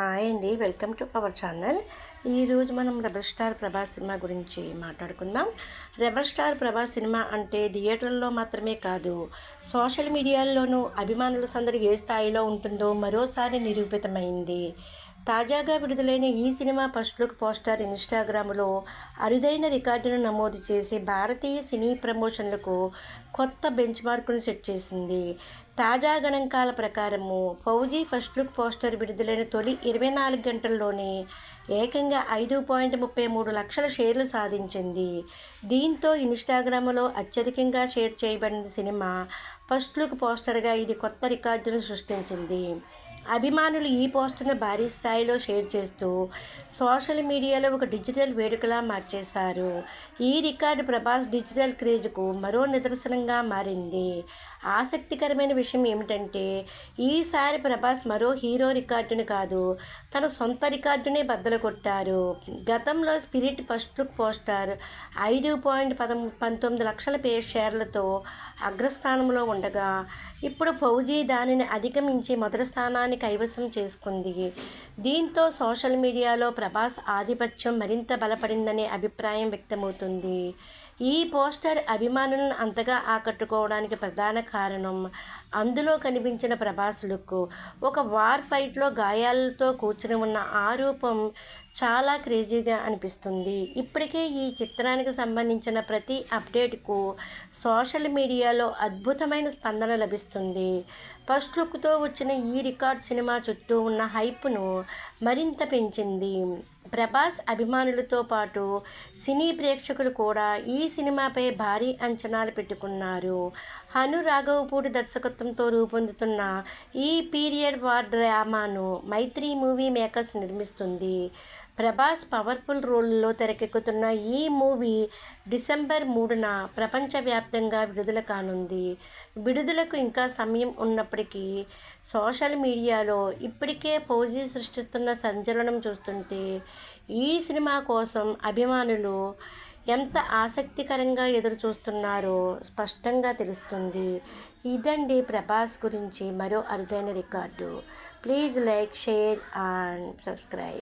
Hi అండి, welcome to our channel. ఈరోజు మనం రెబల్ స్టార్ ప్రభాస్ సినిమా గురించి మాట్లాడుకుందాం. రెబల్ స్టార్ ప్రభాస్ సినిమా అంటే థియేటర్లో మాత్రమే కాదు, సోషల్ మీడియాల్లోనూ అభిమానుల సందడి ఏ స్థాయిలో ఉంటుందో మరోసారి నిరూపితమైంది. తాజాగా విడుదలైన ఈ సినిమా ఫస్ట్ లుక్ పోస్టర్ ఇన్స్టాగ్రామ్లో అరుదైన రికార్డును నమోదు చేసి భారతీయ సినీ ప్రమోషన్లకు కొత్త బెంచ్ మార్కును సెట్ చేసింది. తాజా గణాంకాల ప్రకారము ఫౌజీ ఫస్ట్ లుక్ పోస్టర్ విడుదలైన తొలి 24 గంటల్లోనే ఏకంగా 5.33 లక్షల షేర్లు సాధించింది. దీంతో ఇన్స్టాగ్రామ్లో అత్యధికంగా షేర్ చేయబడిన సినిమా ఫస్ట్ లుక్ పోస్టర్గా ఇది కొత్త రికార్డును సృష్టించింది. అభిమానులు ఈ పోస్టర్ను భారీ స్థాయిలో షేర్ చేస్తూ సోషల్ మీడియాలో ఒక డిజిటల్ వేడుకలా మార్చేశారు. ఈ రికార్డు ప్రభాస్ డిజిటల్ క్రేజ్కు మరో నిదర్శనంగా మారింది. ఆసక్తికరమైన విషయం ఏమిటంటే, ఈసారి ప్రభాస్ మరో హీరో రికార్డుని కాదు, తన సొంత రికార్డునే బద్దలు కొట్టారు. గతంలో స్పిరిట్ ఫస్ట్ లుక్ పోస్టర్ 5.19 లక్షల షేర్లతో అగ్రస్థానంలో ఉండగా, ఇప్పుడు ఫౌజీ దానిని అధిగమించి మొదటి స్థానాన్ని కైవసం చేసుకుంది. దీంతో సోషల్ మీడియాలో ప్రభాస్ ఆధిపత్యం మరింత బలపడిందనే అభిప్రాయం వ్యక్తమవుతుంది. ఈ పోస్టర్ అభిమానులను అంతగా ఆకట్టుకోవడానికి ప్రధాన కారణం అందులో కనిపించిన ప్రభాస్ లుక్. ఒక వార్ ఫైట్లో గాయాలతో కూర్చుని ఉన్న ఆ రూపం చాలా క్రేజీగా అనిపిస్తుంది. ఇప్పటికే ఈ చిత్రానికి సంబంధించిన ప్రతి అప్డేట్కు సోషల్ మీడియాలో అద్భుతమైన స్పందన లభిస్తుంది. ఫస్ట్ లుక్తో వచ్చిన ఈ రికార్డ్ సినిమా చుట్టూ ఉన్న హైప్ను మరింత పెంచింది. ప్రభాస్ అభిమానులతో పాటు సినీ ప్రేక్షకులు కూడా ఈ సినిమాపై భారీ అంచనాలు పెట్టుకున్నారు. హను రాఘవపూడి దర్శకత్వంతో రూపొందుతున్న ఈ పీరియడ్ వార్ డ్రామాను మైత్రి మూవీ మేకర్స్ నిర్మిస్తుంది. ప్రభాస్ పవర్ఫుల్ రోల్లో తెరకెక్కుతున్న ఈ మూవీ డిసెంబర్ 3న ప్రపంచవ్యాప్తంగా విడుదల కానుంది. విడుదలకు ఇంకా సమయం ఉన్నప్పటికీ సోషల్ మీడియాలో ఇప్పటికే ఫౌజీ సృష్టిస్తున్న సంచలనం చూస్తుంటే ఈ సినిమా కోసం అభిమానులు ఎంత ఆసక్తికరంగా ఎదురు చూస్తున్నారో స్పష్టంగా తెలుస్తుంది. ఇదండి ప్రభాస్ గురించి మరో అరుదైన record. Please like, share and subscribe.